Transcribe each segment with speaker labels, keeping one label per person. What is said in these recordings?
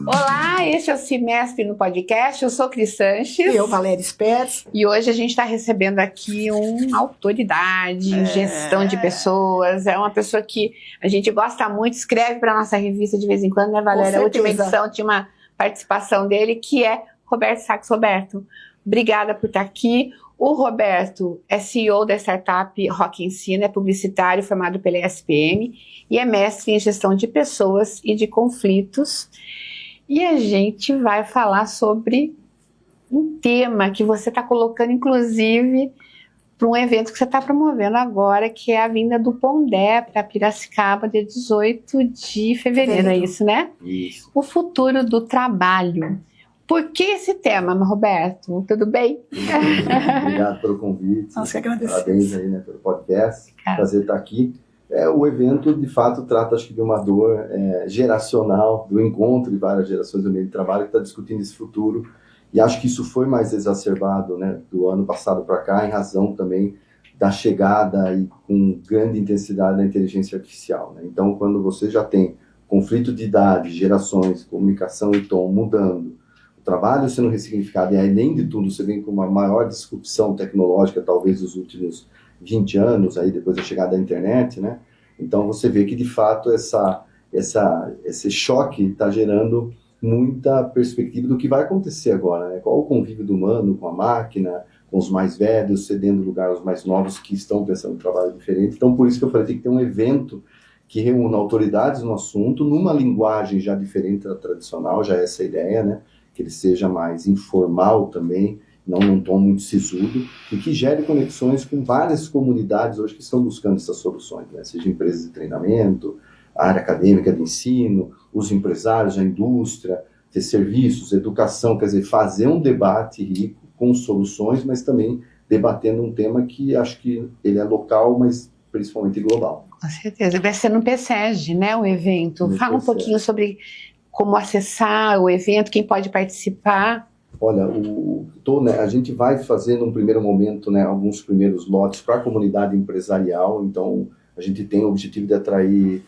Speaker 1: Olá, esse é o Semestre no Podcast. Eu sou Cris Sanches.
Speaker 2: E eu, Valéria Spetz.
Speaker 1: E hoje a gente está recebendo aqui uma autoridade em gestão de pessoas. É uma pessoa que a gente gosta muito, escreve para a nossa revista de vez em quando, né, Valéria? A última edição tinha uma participação dele, que é Roberto Sachs. Roberto, obrigada por estar aqui. O Roberto é CEO da startup Rock Ensina, é publicitário formado pela ESPM e é mestre em gestão de pessoas e de conflitos. E a gente vai falar sobre um tema que você está colocando, inclusive, para um evento que você está promovendo agora, que é a vinda do Pondé para Piracicaba, dia 18 de fevereiro, é isso, né?
Speaker 3: Isso.
Speaker 1: O futuro do trabalho. Por que esse tema, Roberto? Tudo bem?
Speaker 3: Obrigado pelo convite.
Speaker 2: Nós que agradecemos.
Speaker 3: Parabéns aí, né, pelo podcast. Prazer estar aqui. O evento, de fato, trata, acho que, de uma dor geracional, do encontro de várias gerações do meio de trabalho que está discutindo esse futuro. E acho que isso foi mais exacerbado, né, do ano passado para cá, em razão também da chegada e com grande intensidade da inteligência artificial, né? Então, quando você já tem conflito de idade, gerações, comunicação e tom mudando, o trabalho sendo ressignificado, e além de tudo, você vem com uma maior disrupção tecnológica, talvez dos últimos 20 anos, aí depois da chegada da internet, né? Então você vê que, de fato, esse choque está gerando muita perspectiva do que vai acontecer agora, né? Qual o convívio do humano com a máquina, com os mais velhos, cedendo lugar aos mais novos que estão pensando em trabalho diferente. Então, por isso que eu falei, tem que ter um evento que reúna autoridades no assunto, numa linguagem já diferente da tradicional, já é essa a ideia, né? Que ele seja mais informal também, não num tom muito sisudo, e que gere conexões com várias comunidades hoje que estão buscando essas soluções, né? Seja empresas de treinamento, a área acadêmica de ensino, os empresários, a indústria, ter serviços, educação, quer dizer, fazer um debate rico com soluções, mas também debatendo um tema que acho que ele é local, mas principalmente global.
Speaker 1: Com certeza. Vai ser no PSEG, né, o evento. Fala um pouquinho sobre como acessar o evento, quem pode participar.
Speaker 3: Olha, a gente vai fazer num primeiro momento, né, alguns primeiros lotes para a comunidade empresarial. Então a gente tem o objetivo de atrair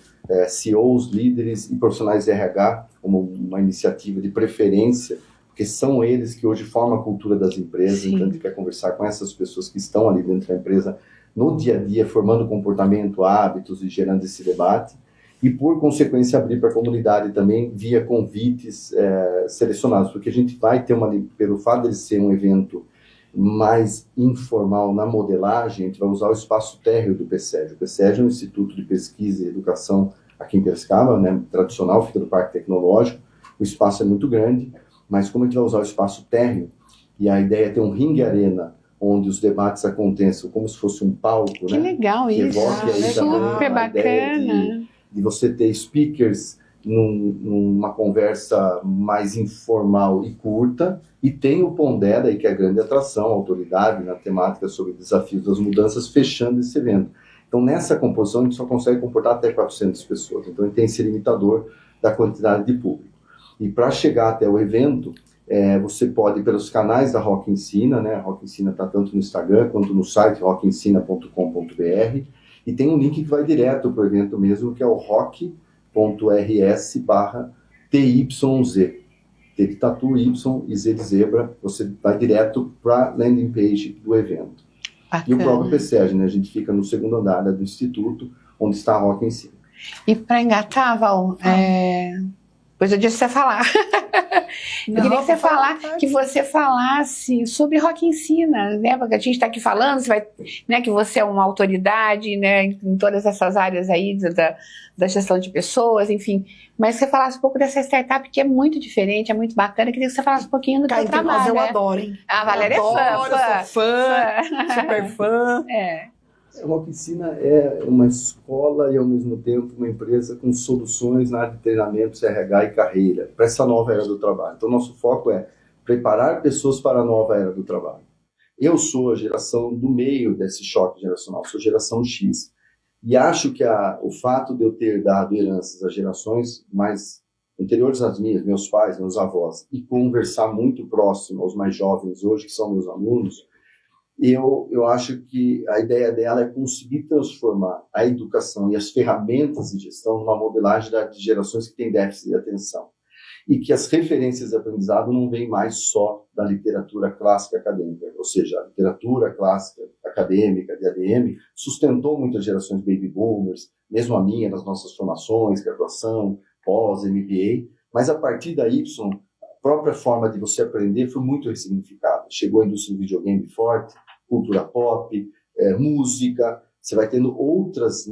Speaker 3: CEOs, líderes e profissionais de RH como uma iniciativa de preferência, porque são eles que hoje formam a cultura das empresas. Sim. Então a gente quer conversar com essas pessoas que estão ali dentro da empresa no dia a dia, formando comportamento, hábitos e gerando esse debate. E, por consequência, abrir para a comunidade também via convites selecionados, porque a gente vai ter pelo fato de ser um evento mais informal na modelagem, a gente vai usar o espaço térreo do PSEG. O PSEG é um instituto de pesquisa e educação aqui em Piracicaba, né, tradicional, fica do Parque Tecnológico. O espaço é muito grande, mas como a gente vai usar o espaço térreo, e a ideia é ter um ringue arena, onde os debates aconteçam como se fosse um palco,
Speaker 1: que né? Legal que isso, super bacana.
Speaker 3: De você ter speakers numa conversa mais informal e curta, e tem o Pondé, daí que é a grande atração, a autoridade na temática sobre desafios das mudanças, fechando esse evento. Então, nessa composição, a gente só consegue comportar até 400 pessoas, então ele tem esse limitador da quantidade de público. E para chegar até o evento, você pode ir pelos canais da Rock Ensina, né? A Rock Ensina está tanto no Instagram quanto no site rockensina.com.br, e tem um link que vai direto para o evento mesmo, que é o rock.rs/TYZ. T de tatu, Y e Z de zebra. Você vai direto para a landing page do evento. Bacana. E o próprio PSEG, né? A gente fica no segundo andar do Instituto, onde está a Rock Ensina.
Speaker 1: E para engatar, Val, depois eu disse você falar. Eu queria que você falasse sobre Rock Ensina, né? Porque a gente está aqui falando, né, que você é uma autoridade, né, em todas essas áreas aí da gestão de pessoas, enfim. Mas você falasse um pouco dessa startup que é muito diferente, é muito bacana. Eu queria que você falasse um pouquinho do seu trabalho.
Speaker 2: Eu adoro, hein?
Speaker 1: A Valéria é fã.
Speaker 2: Eu sou fã, super fã.
Speaker 3: A Rock Ensina é uma escola e, ao mesmo tempo, uma empresa com soluções na área de treinamento, RH e carreira, para essa nova era do trabalho. Então, nosso foco é preparar pessoas para a nova era do trabalho. Eu sou a geração do meio desse choque geracional, sou geração X. E acho que o fato de eu ter dado heranças às gerações mais anteriores às minhas, meus pais, meus avós, e conversar muito próximo aos mais jovens hoje, que são meus alunos, eu acho que a ideia dela é conseguir transformar a educação e as ferramentas de gestão numa modelagem de gerações que têm déficit de atenção. e que as referências de aprendizado não vêm mais só da literatura clássica acadêmica, ou seja, a literatura clássica acadêmica de ADM sustentou muitas gerações baby boomers, mesmo a minha, nas nossas formações, graduação, pós, MBA, mas a partir da Y, a própria forma de você aprender foi muito ressignificada. Chegou a indústria do videogame forte, cultura pop, música, você vai tendo outras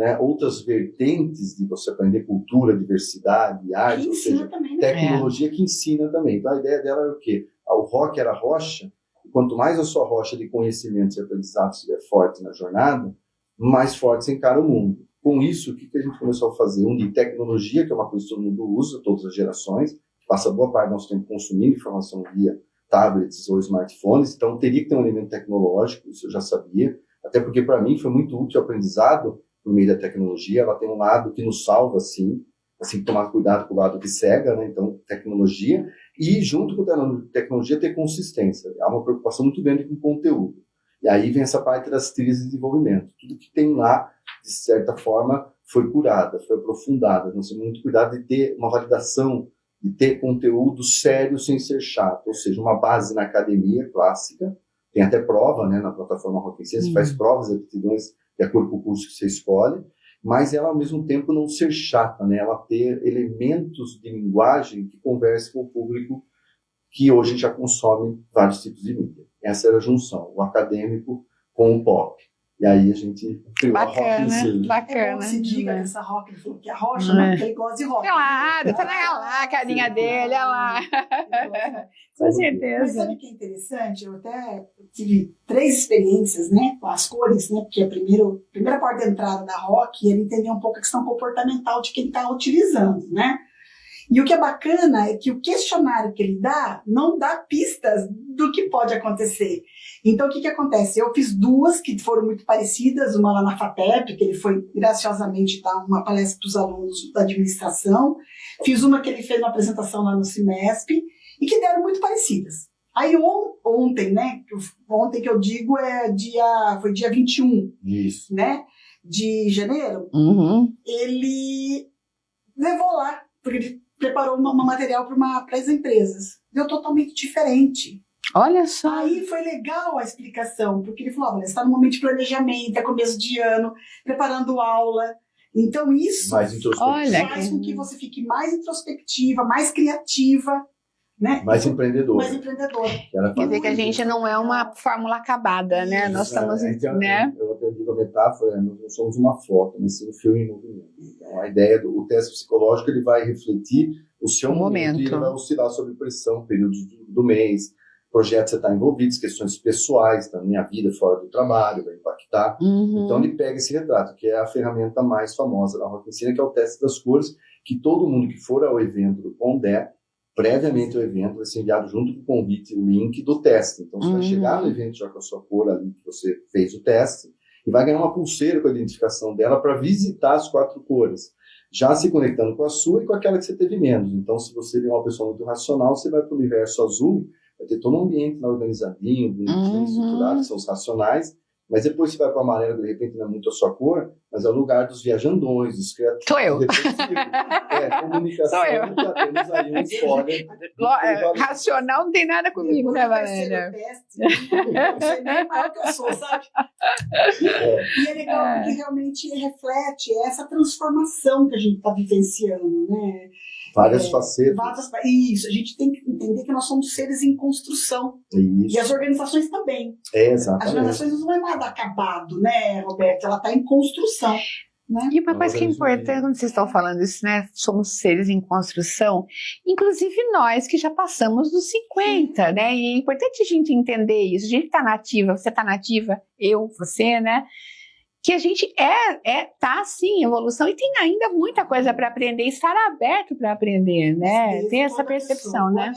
Speaker 3: vertentes de você aprender cultura, diversidade, arte,
Speaker 4: que
Speaker 3: ou seja,
Speaker 4: também, né?
Speaker 3: tecnologia que ensina também. Então a ideia dela é o quê? O rock era rocha, e quanto mais a sua rocha de conhecimentos e aprendizado estiver forte na jornada, mais forte você encara o mundo. Com isso, o que a gente começou a fazer? De tecnologia, que é uma coisa que todo mundo usa, todas as gerações, passa boa parte do nosso tempo consumindo informação via tablets ou smartphones, então teria que ter um elemento tecnológico, isso eu já sabia, até porque para mim foi muito útil o aprendizado por meio da tecnologia. Ela tem um lado que nos salva, assim que tomar cuidado com o lado que cega, né? Então, tecnologia, e junto com a tecnologia ter consistência. Há uma preocupação muito grande com o conteúdo. E aí vem essa parte das trilhas de desenvolvimento. Tudo que tem lá, de certa forma, foi curada, foi aprofundada. Nós temos muito cuidado de ter uma validação, de ter conteúdo sério sem ser chato, ou seja, uma base na academia clássica. Tem até prova, né, na plataforma Rock Ciência, faz provas de aptidões de acordo com o curso que você escolhe, mas ela, ao mesmo tempo, não ser chata, né, ela ter elementos de linguagem que conversem com o público que hoje já consome vários tipos de mídia. Essa era a junção, o acadêmico com o pop. E aí a gente criou a Rock Ciência.
Speaker 4: Bacana. Se diga dessa rock, ele falou que a rocha, não, porque ele gosta de rock.
Speaker 1: Claro, tá lá a carinha dele, olha lá. Com certeza.
Speaker 4: Mas sabe o que é interessante? Eu até tive 3 experiências, né, com as cores, né, porque a primeira porta de entrada da rock, ele entendeu um pouco a questão comportamental de quem está utilizando, né? E o que é bacana é que o questionário que ele dá não dá pistas do que pode acontecer. Então, o que acontece? Eu fiz 2 que foram muito parecidas, uma lá na FATEP, que ele foi graciosamente dar uma palestra para os alunos da administração, fiz uma que ele fez uma apresentação lá no Cimesp, e que deram muito parecidas. Aí ontem, né, ontem que eu digo foi dia 21,
Speaker 3: Isso.
Speaker 4: Né, de janeiro, ele levou lá, porque ele preparou um material para as empresas. Deu totalmente diferente.
Speaker 1: Olha só.
Speaker 4: Aí foi legal a explicação, porque ele falou, olha, você está no momento de planejamento, é começo de ano, preparando aula. Então isso faz com que você fique mais introspectiva, mais criativa, né?
Speaker 3: Mais empreendedora.
Speaker 1: Quer dizer que a gente não é uma fórmula acabada, né? Nós estamos, né?
Speaker 3: Eu até digo a metáfora, nós não somos uma foto, mas sim um filme em movimento. Então, a ideia do teste psicológico, ele vai refletir o seu momento. E ele vai oscilar sob pressão, períodos do mês, projetos que você está envolvido, questões pessoais, também a vida fora do trabalho, vai impactar. Então, ele pega esse retrato, que é a ferramenta mais famosa da Rock Ciência, que é o teste das cores, que todo mundo que for ao evento do Pondé, previamente ao evento, vai ser enviado junto com o convite o link do teste. Então, você vai chegar no evento já com a sua cor ali, que você fez o teste, e vai ganhar uma pulseira com a identificação dela para visitar as 4 cores, já se conectando com a sua e com aquela que você teve menos. Então, se você é uma pessoa muito racional, você vai para o universo azul, vai ter todo um ambiente lá organizadinho, bonitinho, estruturado, que são os racionais, mas depois você vai para o amarelo, de repente não é muito a sua cor, mas é o lugar dos viajandões, dos criativos.
Speaker 1: Sou eu.
Speaker 3: Comunicação,
Speaker 1: Sou eu.
Speaker 3: já temos aí um spoiler.
Speaker 1: Racional não tem nada comigo, né, Valéria?
Speaker 4: Eu sei nem mal que eu sou, sabe? E é legal porque realmente reflete essa transformação que a gente está vivenciando, né?
Speaker 3: Várias facetas.
Speaker 4: Isso, a gente tem que entender que nós somos seres em construção.
Speaker 3: Isso.
Speaker 4: E as organizações também.
Speaker 3: Exatamente.
Speaker 4: As organizações não é nada acabado, né, Roberto? Ela está em construção. Né?
Speaker 1: E uma coisa que é importante quando vocês estão falando isso, né? Somos seres em construção, inclusive nós que já passamos dos 50, né? E é importante a gente entender isso. A gente está nativa, você está nativa, eu, você, né? Que a gente tá sim em evolução e tem ainda muita coisa para aprender, estar aberto para aprender, né? Tem essa percepção, né?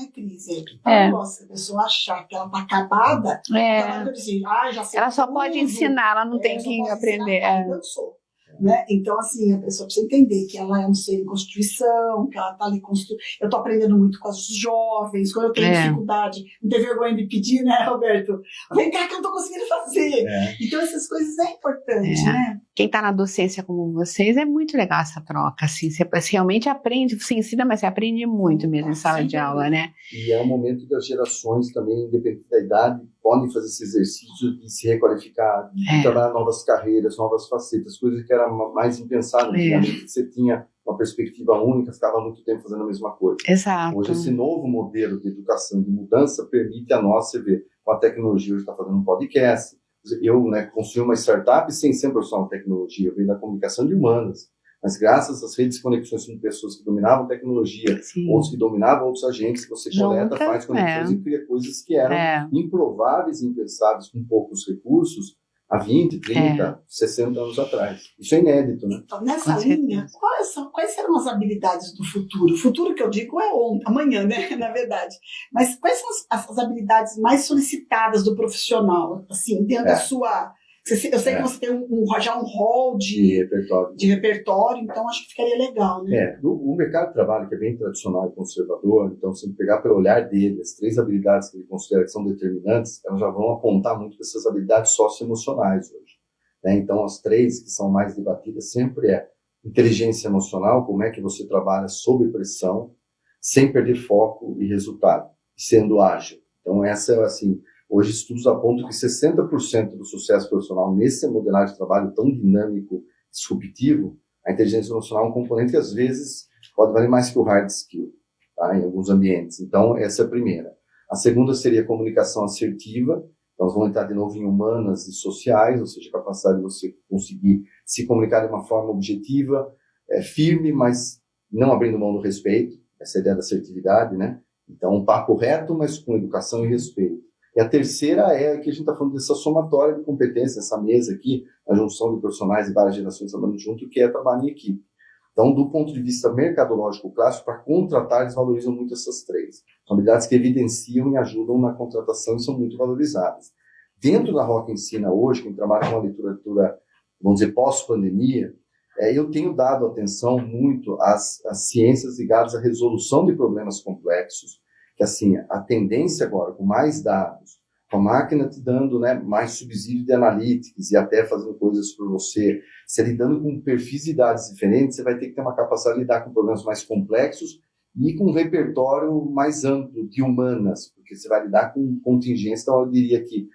Speaker 4: Nossa, a pessoa achar que ela tá acabada, ela vai dizer, já sei
Speaker 1: ela só pode ensinar, ela não tem que aprender.
Speaker 4: Eu sou. Né? Então, assim, a pessoa precisa entender que ela é um ser em constituição, que ela está ali construindo. Eu estou aprendendo muito com os jovens, quando eu tenho dificuldade, não ter vergonha de pedir, né, Roberto? Vem cá que eu não estou conseguindo fazer. Então, essas coisas é importante, né?
Speaker 1: quem está na docência como vocês, é muito legal essa troca, assim, você realmente aprende, você ensina, mas você aprende muito mesmo em sala de aula, né?
Speaker 3: E é um momento que as gerações também, independente da idade, podem fazer esse exercício de se requalificar, de trabalhar novas carreiras, novas facetas, coisas que era mais impensável. Antigamente você tinha uma perspectiva única, ficava muito tempo fazendo a mesma coisa.
Speaker 1: Exato.
Speaker 3: Hoje esse novo modelo de educação, de mudança, permite a nós, você ver, com a tecnologia, hoje está fazendo um podcast. Eu, construí uma startup sem ser profissional de tecnologia, eu venho da comunicação de humanas, mas graças às redes de conexões com pessoas que dominavam tecnologia, outros que dominavam outros agentes, você coleta, faz conexões e cria coisas que eram improváveis e impensáveis com poucos recursos há 20, 30, 60 anos atrás. Isso é inédito, né?
Speaker 4: Então, nessa linha, quais serão as habilidades do futuro? O futuro que eu digo é amanhã, né, na verdade. Mas quais são as habilidades mais solicitadas do profissional? Assim, dentro da sua... Eu sei que você tem já um hall de repertório, então acho que ficaria legal, né?
Speaker 3: O mercado de trabalho, que é bem tradicional e conservador, então se pegar pelo olhar dele, as 3 habilidades que ele considera que são determinantes, elas já vão apontar muito para essas habilidades socioemocionais hoje, né? Então as 3 que são mais debatidas sempre é inteligência emocional, como é que você trabalha sob pressão, sem perder foco e resultado, sendo ágil. Então essa é assim... Hoje, estudos apontam que 60% do sucesso profissional nesse modelagem de trabalho tão dinâmico, disruptivo, a inteligência emocional é um componente que, às vezes, pode valer mais que o hard skill, tá? Em alguns ambientes. Então, essa é a primeira. A segunda seria a comunicação assertiva. Então, nós vamos entrar de novo em humanas e sociais, ou seja, a capacidade de você conseguir se comunicar de uma forma objetiva, firme, mas não abrindo mão do respeito. Essa é a ideia da assertividade, né? Então, um papo reto, mas com educação e respeito. E a terceira é que a gente está falando dessa somatória de competências, essa mesa aqui, a junção de profissionais de várias gerações trabalhando junto, que é trabalho em equipe. Então, do ponto de vista mercadológico clássico, para contratar, eles valorizam muito essas 3. São habilidades que evidenciam e ajudam na contratação e são muito valorizadas. Dentro da Rock Ensina hoje, quem trabalha com a literatura, vamos dizer, pós-pandemia, eu tenho dado atenção muito às ciências ligadas à resolução de problemas complexos, que assim, a tendência agora, com mais dados, com a máquina te dando, né, mais subsídio de analytics e até fazendo coisas por você, se lidando com perfis de dados diferentes, você vai ter que ter uma capacidade de lidar com problemas mais complexos e com um repertório mais amplo de humanas, porque você vai lidar com contingência. Então, eu diria que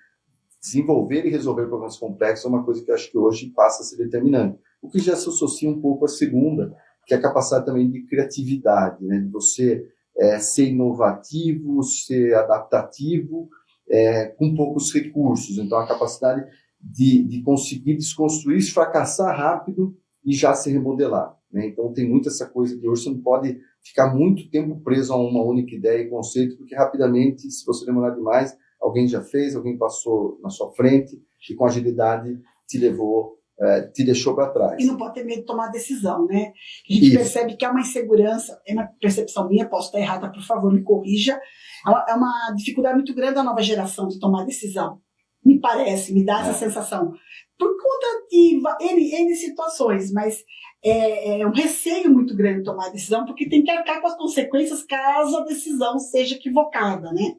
Speaker 3: desenvolver e resolver problemas complexos é uma coisa que eu acho que hoje passa a ser determinante. O que já se associa um pouco à segunda, que é a capacidade também de criatividade, né, de você... ser inovativo, ser adaptativo, com poucos recursos. Então, a capacidade de conseguir desconstruir, fracassar rápido e já se remodelar, né? Então, tem muito essa coisa de hoje, você não pode ficar muito tempo preso a uma única ideia e conceito, porque rapidamente, se você demorar demais, alguém já fez, alguém passou na sua frente e com agilidade te levou, te deixou para trás.
Speaker 4: E não pode ter medo de tomar decisão, né? A gente percebe que há uma insegurança, é uma percepção minha, posso estar errada, por favor, me corrija, é uma dificuldade muito grande da nova geração de tomar decisão. Me parece, me dá essa sensação. Por conta de N situações, mas é um receio muito grande de tomar decisão, porque tem que arcar com as consequências caso a decisão seja equivocada, né?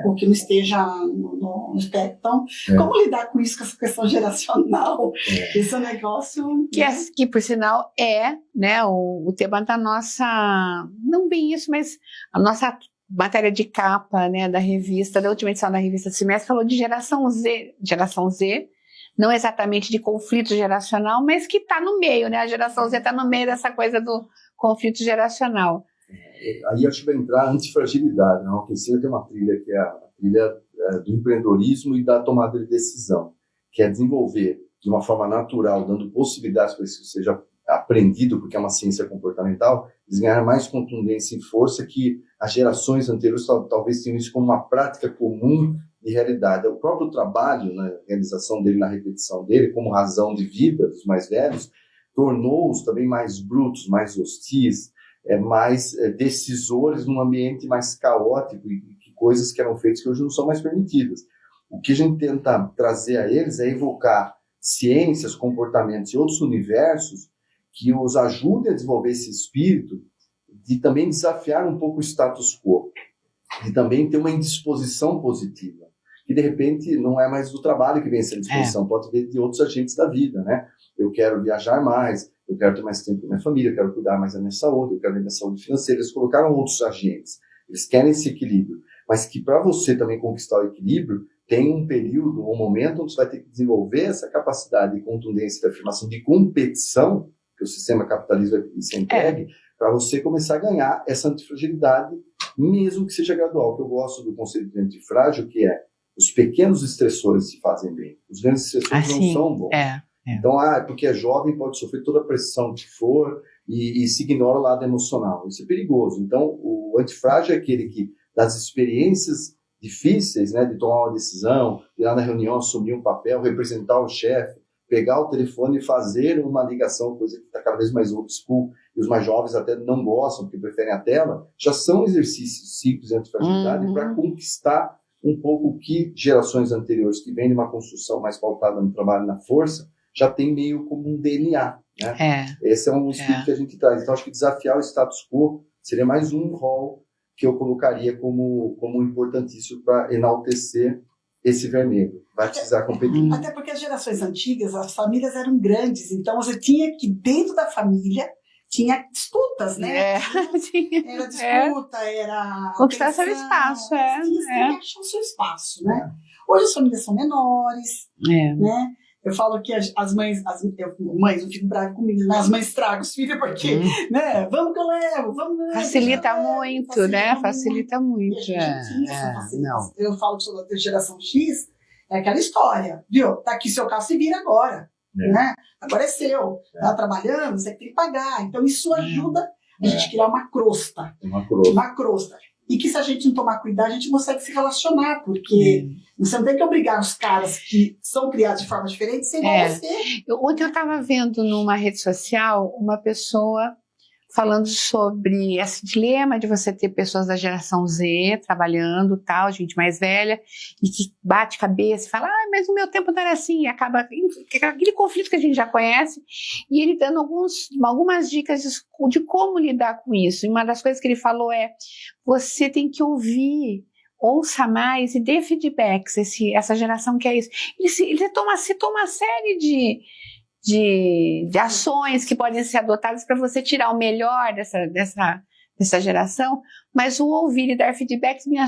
Speaker 4: Ou que não esteja no espectro. Então, como lidar com isso, com essa questão geracional? Esse é um negócio...
Speaker 1: Que, por sinal, né, o tema da nossa... Não bem isso, mas a nossa matéria de capa, né, da revista, da última edição da revista Semestre, falou de geração Z, não exatamente de conflito geracional, mas que está no meio, né? A geração Z está no meio dessa coisa do conflito geracional.
Speaker 3: Aí acho que vai entrar a antifragilidade, né? A Rock Ensina tem uma trilha que é a trilha do empreendedorismo e da tomada de decisão, que é desenvolver de uma forma natural, dando possibilidades para que isso seja aprendido, porque é uma ciência comportamental, eles ganharam mais contundência e força que as gerações anteriores talvez tenham isso como uma prática comum de realidade. O próprio trabalho, na realização dele, na repetição dele, como razão de vida dos mais velhos, tornou-os também mais brutos, mais hostis, mais decisores num ambiente mais caótico e coisas que eram feitas que hoje não são mais permitidas. O que a gente tenta trazer a eles é evocar ciências, comportamentos e outros universos que os ajudem a desenvolver esse espírito de também desafiar um pouco o status quo, de também ter uma indisposição positiva. que de repente não é mais do trabalho que vem essa disposição, pode vir de outros agentes da vida, né? Eu quero viajar mais, eu quero ter mais tempo com a minha família, eu quero cuidar mais da minha saúde, eu quero ver minha saúde financeira. Eles colocaram outros agentes, eles querem esse equilíbrio, mas que para você também conquistar o equilíbrio, tem um período, um momento onde você vai ter que desenvolver essa capacidade de contundência, de afirmação, de competição, que o sistema capitalista vai pedir ser entregue, para você começar a ganhar essa antifragilidade, mesmo que seja gradual. Que eu gosto do conceito de antifrágil, que é os pequenos estressores se fazem bem, os grandes estressores não são bons. Então, porque é jovem, pode sofrer toda a pressão que for e se ignora o lado emocional. Isso é perigoso. Então, o antifrágil é aquele que, das experiências difíceis, né, de tomar uma decisão, ir lá na reunião, assumir um papel, representar o chefe, pegar o telefone e fazer uma ligação, coisa que está cada vez mais old school, e os mais jovens até não gostam, porque preferem a tela, já são exercícios simples de antifragilidade para conquistar um pouco o que gerações anteriores, que vêm de uma construção mais pautada no trabalho e na força, já tem meio como um DNA, né? Esse é um espírito que a gente traz. Então, acho que desafiar o status quo seria mais um rol que eu colocaria como importantíssimo para enaltecer esse vermelho. Vai precisar competir.
Speaker 4: Até porque as gerações antigas, as famílias eram grandes, então você tinha que, dentro da família, tinha disputas, né? Era disputa, era...
Speaker 1: conquistar seu espaço,
Speaker 4: Tinha que achar o seu espaço, né? Hoje as famílias são menores, né? Eu falo que as mães, mães, não fico bravo comigo, né? As mães tragam os filhos porque, né? Vamos que eu levo, vamos.
Speaker 1: Facilita muito, né? Facilita muito.
Speaker 4: Não. Eu falo que sou da geração X, é aquela história, viu? Tá aqui seu carro, se vira agora, né? Agora é seu. Tá trabalhando, você tem que pagar. Então isso ajuda a gente criar uma crosta. Uma crosta. E que se a gente não tomar cuidado, a gente consegue se relacionar, porque você não tem que obrigar os caras que são criados de forma diferente a ser igual a você.
Speaker 1: Ontem eu estava vendo numa rede social uma pessoa falando sobre esse dilema de você ter pessoas da geração Z trabalhando, tal, gente mais velha, e que bate cabeça e fala, mas o meu tempo não era assim, e acaba aquele conflito que a gente já conhece, e ele dando algumas dicas de como lidar com isso. E uma das coisas que ele falou é, você tem que ouvir, ouça mais e dê feedbacks, essa geração que é isso. Ele toma uma série de ações que podem ser adotadas para você tirar o melhor dessa geração, mas o ouvir e dar feedbacks me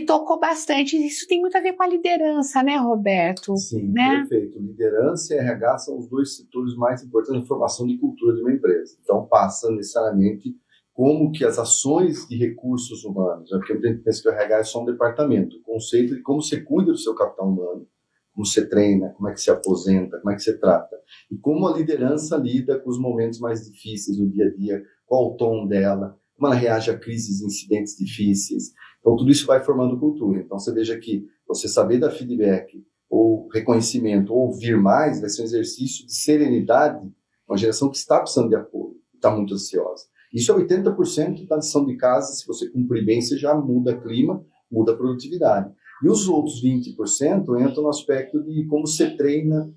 Speaker 1: tocou bastante. Isso tem muito a ver com a liderança, né, Roberto?
Speaker 3: Sim,
Speaker 1: né?
Speaker 3: Perfeito. Liderança e RH são os dois setores mais importantes na formação de cultura de uma empresa. Então, passa necessariamente como que as ações de recursos humanos, porque eu penso que o RH é só um departamento, o conceito de como você cuida do seu capital humano, como você treina, como é que se aposenta, como é que você trata. E como a liderança lida com os momentos mais difíceis no dia a dia, qual o tom dela, como ela reage a crises e incidentes difíceis. Então, tudo isso vai formando cultura. Então, você veja que você saber dar feedback, ou reconhecimento, ou ouvir mais, vai ser um exercício de serenidade, uma geração que está precisando de apoio, está muito ansiosa. Isso é 80% da lição de casa. Se você cumprir bem, você já muda clima, muda a produtividade. E os outros 20% entram no aspecto de como você treina,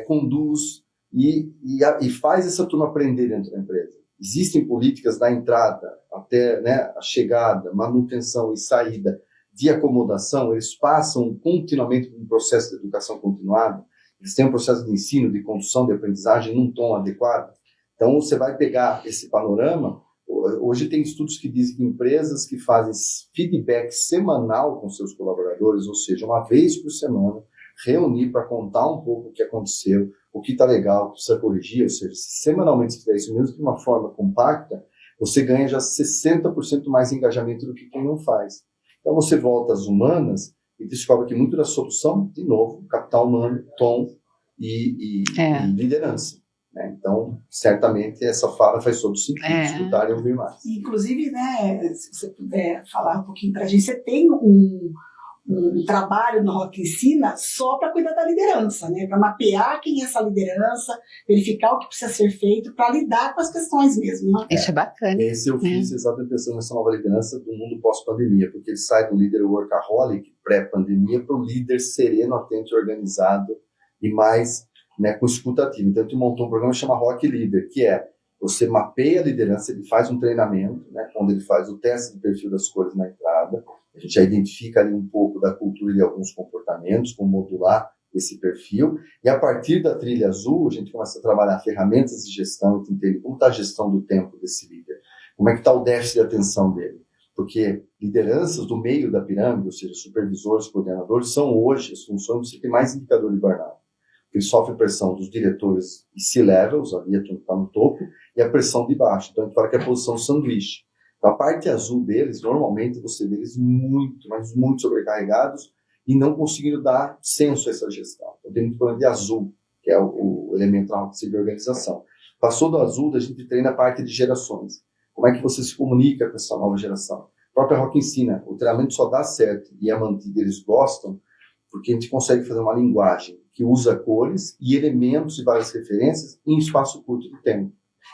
Speaker 3: conduz e faz essa turma aprender dentro da empresa. Existem políticas da entrada até, né, a chegada, manutenção e saída de acomodação. Eles passam continuamente por um processo de educação continuada. Eles têm um processo de ensino, de condução, de aprendizagem num tom adequado. Então, você vai pegar esse panorama. Hoje tem estudos que dizem que empresas que fazem feedback semanal com seus colaboradores, ou seja, uma vez por semana, reunir para contar um pouco o que aconteceu, o que está legal, o que precisa corrigir, ou seja, se semanalmente você fizer isso mesmo de uma forma compacta, você ganha já 60% mais engajamento do que quem não faz. Então você volta às humanas e descobre que muito da solução, de novo, capital humano, tom e liderança. Né? Então, certamente, essa fala faz todo sentido, escutar e ouvir mais.
Speaker 4: Inclusive, né, se você puder falar um pouquinho para a gente, você tem um trabalho no Rock Ensina só para cuidar da liderança, né? Para mapear quem é essa liderança, verificar o que precisa ser feito para lidar com as questões mesmo. Né?
Speaker 1: Isso é bacana.
Speaker 3: Esse eu fiz exatamente pensando nessa nova liderança do mundo pós-pandemia, porque ele sai do líder workaholic, pré-pandemia, para o líder sereno, atento e organizado e mais, né, com escutativa. Então, ele montou um programa que chama Rock Leader, que é você mapeia a liderança, ele faz um treinamento, né, onde ele faz o teste de perfil das cores na entrada, A gente já identifica ali um pouco da cultura de alguns comportamentos, como modular esse perfil, e a partir da trilha azul, a gente começa a trabalhar ferramentas de gestão, e entender como está a gestão do tempo desse líder, como é que está o déficit de atenção dele, porque lideranças do meio da pirâmide, ou seja, supervisores, coordenadores, são hoje as funções que você tem mais indicador de burnout. Ele sofre pressão dos diretores e C-levels, ali está no topo, e a pressão de baixo. Então, a gente fala que é a posição sanduíche. Então, a parte azul deles, normalmente, você vê eles muito, mas muito sobrecarregados e não conseguindo dar senso a essa gestão. Então, tem muito problema de azul, que é o elemento na de organização. Passou do azul, a gente treina a parte de gerações. Como é que você se comunica com essa nova geração? A própria Rock ensina, o treinamento só dá certo e a mantida eles gostam, porque a gente consegue fazer uma linguagem que usa cores e elementos e várias referências em espaço curto de tempo.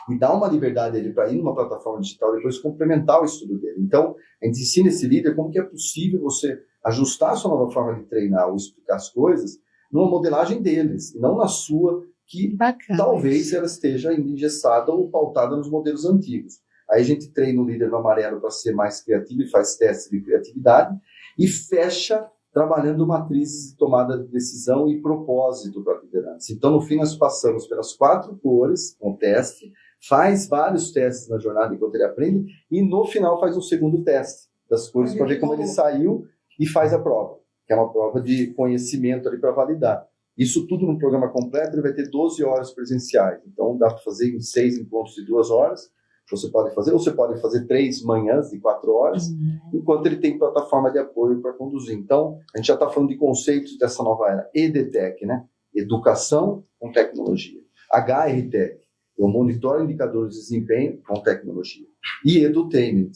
Speaker 3: E dá uma liberdade a ele para ir numa plataforma digital e depois complementar o estudo dele. Então, a gente ensina esse líder como que é possível você ajustar a sua nova forma de treinar ou explicar as coisas numa modelagem deles, e não na sua, que talvez ela esteja ainda engessada ou pautada nos modelos antigos. Aí a gente treina o líder no amarelo para ser mais criativo e faz testes de criatividade e fecha trabalhando matrizes de tomada de decisão e propósito para a liderança. Então, no fim, nós passamos pelas 4 cores, com teste, faz vários testes na jornada enquanto ele aprende, e no final faz um segundo teste das cores para ver como ele saiu e faz a prova, que é uma prova de conhecimento ali para validar. Isso tudo num programa completo, ele vai ter 12 horas presenciais. Então, dá para fazer em 6 encontros de 2 horas, você pode fazer, ou você pode fazer 3 manhãs de 4 horas, enquanto ele tem plataforma de apoio para conduzir. Então, a gente já está falando de conceitos dessa nova era. EDTech, né? Educação com tecnologia. HRTech, eu monitoro indicadores de desempenho com tecnologia. E Edutainment,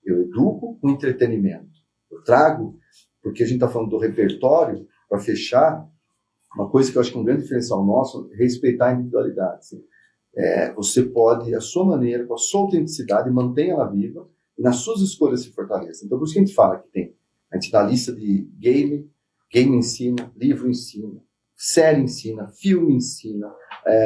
Speaker 3: eu educo com entretenimento. Eu trago, porque a gente está falando do repertório, para fechar, uma coisa que eu acho que é um grande diferencial nosso, é respeitar a individualidade. Assim. Você pode, à sua maneira, com a sua autenticidade, mantenha ela viva e nas suas escolhas se fortaleça. Então, por isso que a gente fala que tem, a gente dá a lista de game ensina, livro ensina, série ensina, filme ensina,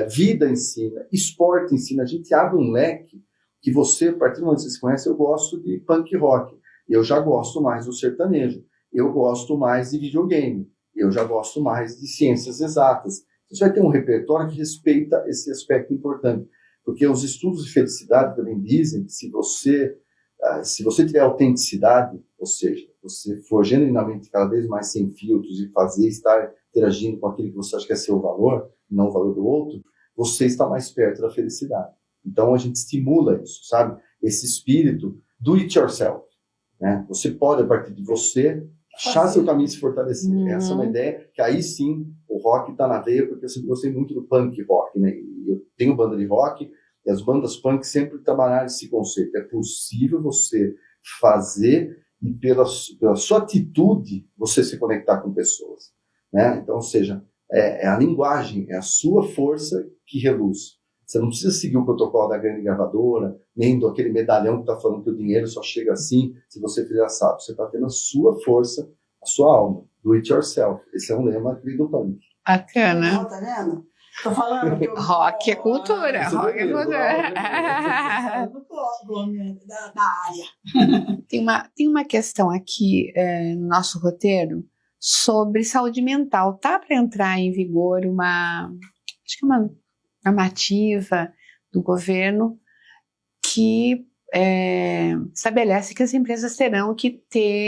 Speaker 3: vida ensina, esporte ensina. A gente abre um leque que você, a partir do momento que você se conhece, eu gosto de punk rock, eu já gosto mais do sertanejo, eu gosto mais de videogame, eu já gosto mais de ciências exatas. Você vai ter um repertório que respeita esse aspecto importante, porque os estudos de felicidade também dizem que se você tiver autenticidade, ou seja, você for genuinamente cada vez mais sem filtros e estar interagindo com aquilo que você acha que é seu valor, não o valor do outro, você está mais perto da felicidade. Então a gente estimula isso, sabe? Esse espírito do it yourself, né? Você pode, a partir de você, achar seu caminho e se fortalecer. Essa é uma ideia que aí sim o rock está na veia, porque eu sempre gostei muito do punk rock, né? E eu tenho banda de rock e as bandas punk sempre trabalharam esse conceito. É possível você fazer e pela sua atitude você se conectar com pessoas, né? Então, ou seja, é a linguagem, é a sua força que reluz. Você não precisa seguir o protocolo da grande gravadora, nem do aquele medalhão que está falando que o dinheiro só chega assim se você fizer assado. Você está tendo a sua força, a sua alma. Do it yourself. Esse é um lema do punk.
Speaker 1: Bacana.
Speaker 4: Não, tá vendo? Tô falando que
Speaker 1: rock é cultura. Rock é cultura.
Speaker 4: Da área.
Speaker 1: Tem uma questão aqui no nosso roteiro sobre saúde mental. Tá para entrar em vigor acho que uma normativa do governo que estabelece que as empresas terão que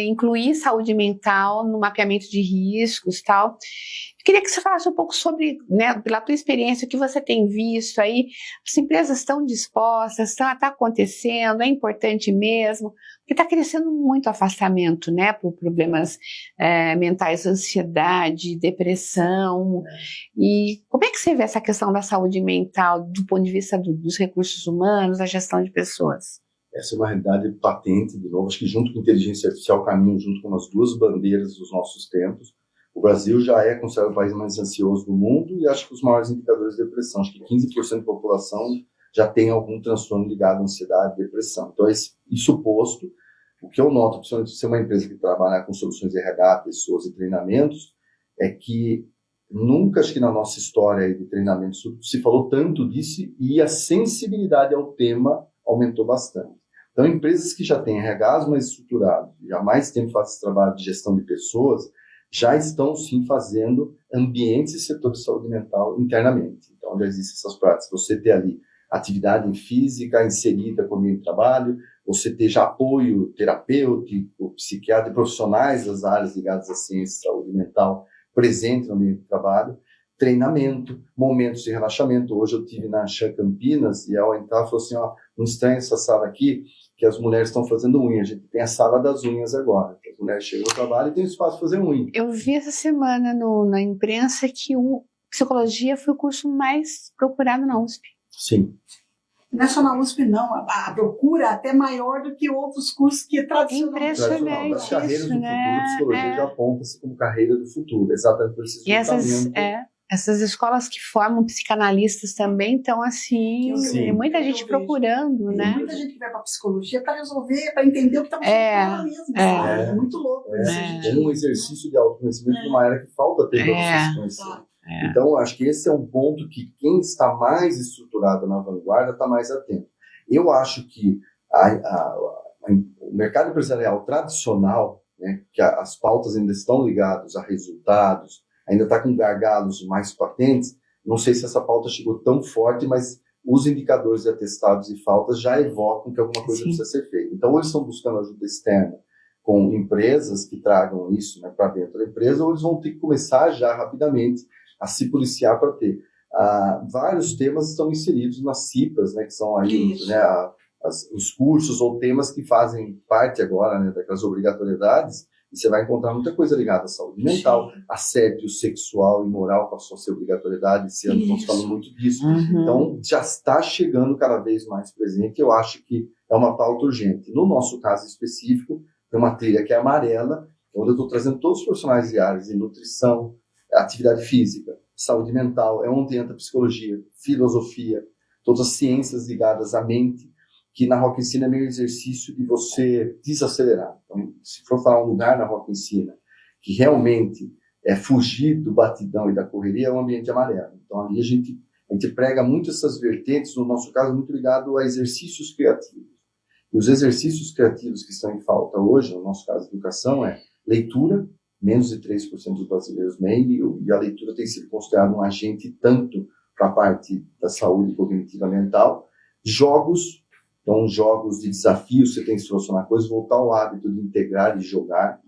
Speaker 1: incluir saúde mental no mapeamento de riscos e tal. Eu queria que você falasse um pouco sobre, né, pela tua experiência, o que você tem visto aí, as empresas estão dispostas, está acontecendo, é importante mesmo, porque está crescendo muito afastamento, né, por problemas mentais, ansiedade, depressão, e como é que você vê essa questão da saúde mental do ponto de vista dos recursos humanos, da gestão de pessoas?
Speaker 3: Essa é uma realidade patente, de novo, acho que junto com a inteligência artificial caminham junto com as duas bandeiras dos nossos tempos. O Brasil já é considerado o país mais ansioso do mundo e acho que os maiores indicadores de depressão. Acho que 15% da população já tem algum transtorno ligado à ansiedade e depressão. Então, isso posto, o que eu noto, principalmente se é uma empresa que trabalha com soluções de RH, pessoas e treinamentos, é que nunca, acho que na nossa história de treinamento, se falou tanto disso e a sensibilidade ao tema aumentou bastante. Então, empresas que já têm RHs mais estruturados, já há mais tempo fazem esse trabalho de gestão de pessoas, já estão, sim, fazendo ambientes e setores de saúde mental internamente. Então, já existem essas práticas. Você ter ali atividade física inserida com o meio de trabalho, você ter já apoio terapêutico, psiquiatra e profissionais das áreas ligadas à ciência e saúde mental presente no meio de trabalho, treinamento, momentos de relaxamento. Hoje eu tive na Chan Campinas e ao entrar falou assim, não estranha essa sala aqui, que as mulheres estão fazendo unha. A gente tem a sala das unhas agora. As mulheres chegam ao trabalho e tem espaço para fazer unha.
Speaker 1: Eu vi essa semana na imprensa que psicologia foi o curso mais procurado na USP.
Speaker 3: Sim.
Speaker 4: Não é só na USP, não. A procura é até maior do que outros cursos que é tradicionalmente.
Speaker 1: Impressionante.
Speaker 3: Das carreiras
Speaker 1: isso,
Speaker 3: do
Speaker 1: né?
Speaker 3: futuro, a psicologia já aponta-se como carreira do futuro. Exatamente por esse
Speaker 1: essas escolas que formam psicanalistas também estão assim,
Speaker 3: Sim.
Speaker 1: muita gente procurando,
Speaker 4: Tem
Speaker 1: né?
Speaker 4: muita gente que vai para psicologia para resolver, para entender o que está acontecendo mesmo. É muito louco.
Speaker 3: É um exercício de autoconhecimento numa era que falta ter para você se conhecer. Então, acho que esse é um ponto que quem está mais estruturado na vanguarda está mais atento. Eu acho que o mercado empresarial tradicional, né, que as pautas ainda estão ligadas a resultados, ainda está com gargalos mais patentes, não sei se essa pauta chegou tão forte, mas os indicadores de atestados e faltas já evocam que alguma coisa precisa ser feita. Então, ou eles estão buscando ajuda externa com empresas que tragam isso, né, para dentro da empresa, ou eles vão ter que começar já rapidamente a se policiar para ter. Vários temas estão inseridos nas CIPAs, né, que são aí, né, os cursos ou temas que fazem parte agora, né, daquelas obrigatoriedades, e você vai encontrar muita coisa ligada à saúde mental, assédio sexual e moral passou a ser obrigatoriedade, esse ano estamos falando muito disso. Então, já está chegando cada vez mais presente, eu acho que é uma pauta urgente. No nosso caso específico, tem uma trilha que é amarela, onde eu estou trazendo todos os profissionais de áreas de nutrição, atividade física, saúde mental, é onde entra psicologia, filosofia, todas as ciências ligadas à mente, que na Rock Ensina é meio exercício de você desacelerar. Então, se for falar um lugar na Rock Ensina que realmente é fugir do batidão e da correria, é um ambiente amarelo. Então, ali a gente prega muito essas vertentes, no nosso caso, muito ligado a exercícios criativos. E os exercícios criativos que estão em falta hoje, no nosso caso, educação, é leitura, menos de 3% dos brasileiros leem, e a leitura tem sido considerada um agente tanto para a parte da saúde cognitiva mental, jogos. Então, jogos de desafio, você tem que solucionar coisas, voltar ao hábito de integrar e jogar.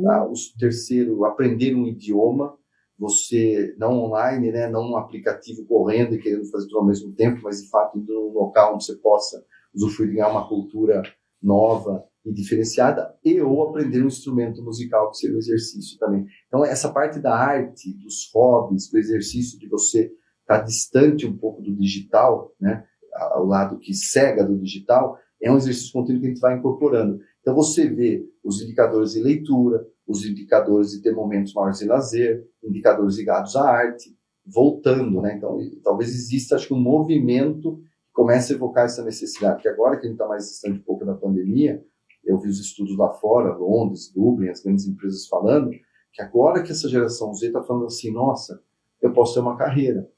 Speaker 3: Tá? O terceiro, aprender um idioma, você, não online, né, não um aplicativo correndo e querendo fazer tudo ao mesmo tempo, mas, de fato, indo num local onde você possa usufruir de ganhar uma cultura nova e diferenciada, ou aprender um instrumento musical, que seria o exercício também. Então, essa parte da arte, dos hobbies, do exercício de você estar distante um pouco do digital, né, ao lado que cega do digital, é um exercício contínuo que a gente vai incorporando. Então, você vê os indicadores de leitura, os indicadores de ter momentos maiores de lazer, indicadores ligados à arte, voltando, né? Então, talvez exista, acho que, um movimento que comece a evocar essa necessidade, que agora que a gente está mais distante um pouco da pandemia, eu vi os estudos lá fora, Londres, Dublin, as grandes empresas falando, que agora que essa geração Z está falando assim, nossa, eu posso ter uma carreira.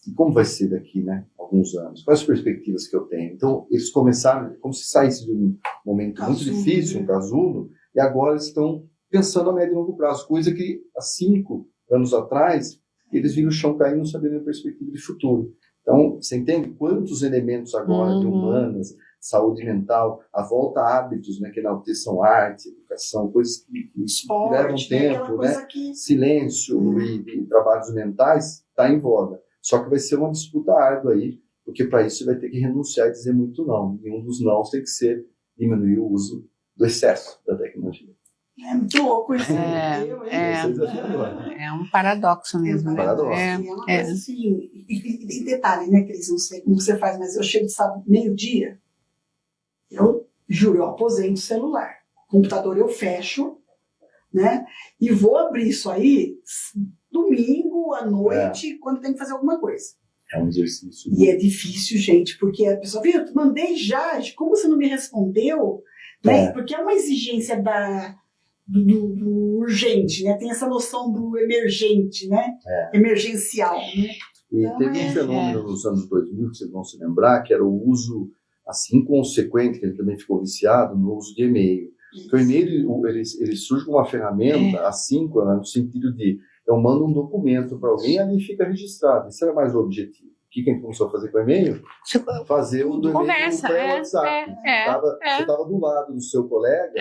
Speaker 3: E como vai ser daqui, né, alguns anos? Quais as perspectivas que eu tenho? Então, eles começaram, como se saísse de um momento muito difícil, um casulo, e agora eles estão pensando a médio e longo prazo, coisa que há 5 anos atrás, eles viram o chão cair e não sabiam a perspectiva de futuro. Então, você entende quantos elementos agora de humanas, saúde mental, a volta a hábitos, né, que enalteçam arte, educação, coisas que levam tempo, né? Silêncio e trabalhos mentais, está em voga. Só que vai ser uma disputa árdua aí, porque para isso você vai ter que renunciar e dizer muito não. E um dos nãos tem que ser diminuir o uso do excesso da tecnologia.
Speaker 4: É muito louco isso.
Speaker 1: É um paradoxo mesmo.
Speaker 4: É uma coisa assim, e detalhe, né, Cris, não sei como você faz, mas eu chego de sábado, meio-dia, eu juro, eu aposento o celular. O computador eu fecho, né, e vou abrir isso aí domingo à noite, quando tem que fazer alguma coisa.
Speaker 3: É um exercício.
Speaker 4: E é difícil, gente, porque a pessoa, viu, eu mandei já, como você não me respondeu? Né? Porque é uma exigência do urgente, né? Tem essa noção do emergente, né? Emergencial, né?
Speaker 3: E então, teve um fenômeno nos anos 2000, que vocês vão se lembrar, que era o uso assim consequente, que ele também ficou viciado no uso de e-mail. Porque o e-mail ele surge como uma ferramenta assíncrona, no sentido de eu mando um documento para alguém e ali fica registrado. Esse era mais o objetivo. O que a gente começou a fazer com o e-mail? Fazer o do e-mail pelo WhatsApp. Você estava do lado do seu colega,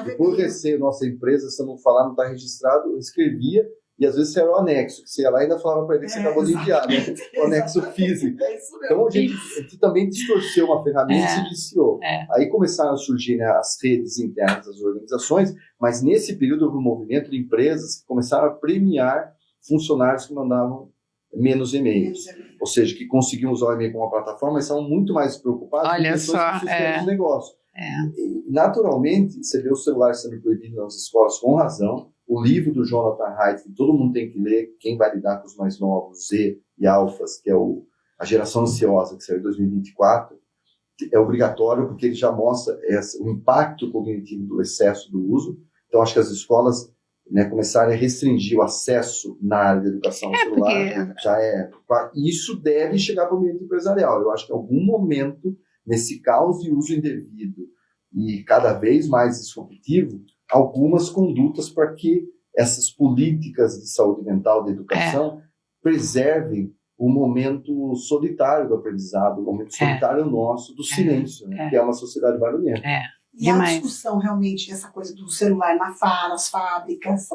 Speaker 3: e por receio, nossa empresa, se eu não falar, não está registrado, eu escrevia, e às vezes era o anexo, que você ia lá e ainda falava para ele que você acabou de enviar, né? O anexo físico. Então a gente também distorceu uma ferramenta e se viciou. Aí começaram a surgir, né, as redes internas das organizações, mas nesse período houve um movimento de empresas que começaram a premiar funcionários que mandavam menos e-mails. Ou seja, que conseguiam usar o e-mail como uma plataforma, mas são muito mais preocupados com pessoas que sustentam os negócios. Naturalmente, você vê o celular sendo proibido nas escolas com razão. O livro do Jonathan Haidt, que todo mundo tem que ler, quem vai lidar com os mais novos, Z e Alfas, que é a geração ansiosa, que saiu em 2024, é obrigatório porque ele já mostra o impacto cognitivo do excesso do uso. Então, acho que as escolas, né, começarem a restringir o acesso na área da educação ao celular, isso deve chegar para o ambiente empresarial. Eu acho que em algum momento, nesse caos de uso indevido e cada vez mais disruptivo, algumas condutas para que essas políticas de saúde mental, de educação, preservem o momento solitário do aprendizado, o momento solitário nosso do silêncio, né, que é uma sociedade barulhenta.
Speaker 4: E a discussão realmente dessa coisa do celular nas fábricas.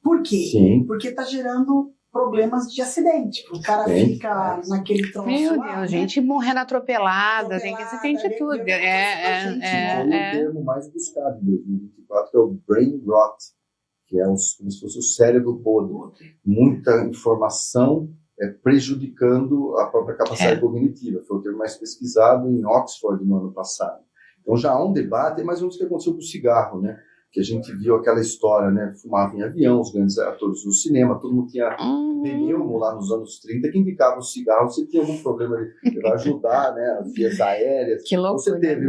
Speaker 4: Por quê?
Speaker 3: Sim.
Speaker 4: Porque está gerando problemas de acidente. O cara fica naquele troço.
Speaker 1: Meu
Speaker 4: lá,
Speaker 1: Deus, gente morrendo atropelada, tem de tudo.
Speaker 3: Foi o termo mais buscado em 2024, que é o brain rot, que é como se fosse o cérebro podre. Muita informação prejudicando a própria capacidade cognitiva. Foi o termo mais pesquisado em Oxford no ano passado. Então já há um debate, mais ou menos o que aconteceu com o cigarro, né? Que a gente viu aquela história, né? Fumava em avião, os grandes atores no cinema, todo mundo tinha pneumo lá nos anos 30, que indicava o cigarro, você tinha algum problema de ajudar, né? As vias aéreas.
Speaker 1: Que loucura.
Speaker 3: Você teve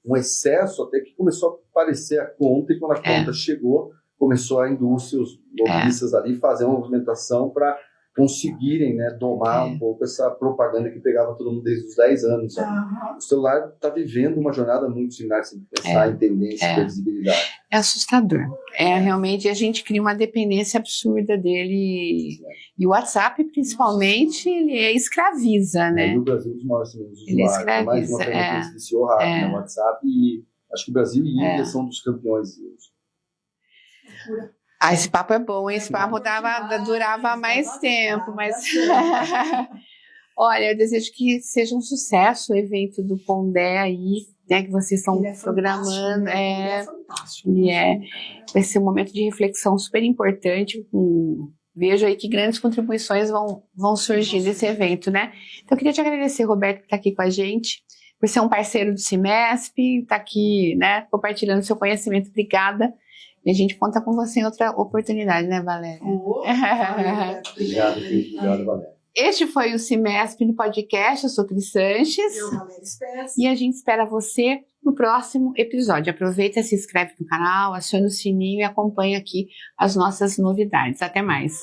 Speaker 3: um excesso até que começou a aparecer a conta, e quando a conta chegou, começou a indústria, os lobistas ali, fazer uma movimentação para conseguirem, né, domar um pouco essa propaganda que pegava todo mundo desde os 10 anos. O celular está vivendo uma jornada muito similar, se pensar em tendência e previsibilidade.
Speaker 1: É assustador. Realmente a gente cria uma dependência absurda dele. E o WhatsApp, principalmente, ele escraviza, né?
Speaker 3: E o Brasil é um dos maiores usuários.
Speaker 1: Ele escraviza.
Speaker 3: Mais uma ferramenta que se viciou rápido, né? O WhatsApp, e acho que o Brasil e Índia são dos campeões de uso.
Speaker 1: Esse papo é bom, hein? Esse papo durava mais tempo, mas... Olha, eu desejo que seja um sucesso o evento do Pondé aí, né, que vocês estão programando.
Speaker 4: É fantástico.
Speaker 1: Vai ser um momento de reflexão super importante. Vejo aí que grandes contribuições vão surgir desse evento, né? Então, eu queria te agradecer, Roberto, por estar aqui com a gente, por ser um parceiro do Cimesp, estar aqui, né, compartilhando seu conhecimento. Obrigada. E a gente conta com você em outra oportunidade, né, Valéria?
Speaker 3: Obrigado, Valéria.
Speaker 1: Este foi o Cimesp no podcast. Eu sou Cris Sanches.
Speaker 4: Eu, Valéria Spes.
Speaker 1: E a gente espera você no próximo episódio. Aproveita, se inscreve no canal, aciona o sininho e acompanha aqui as nossas novidades. Até mais.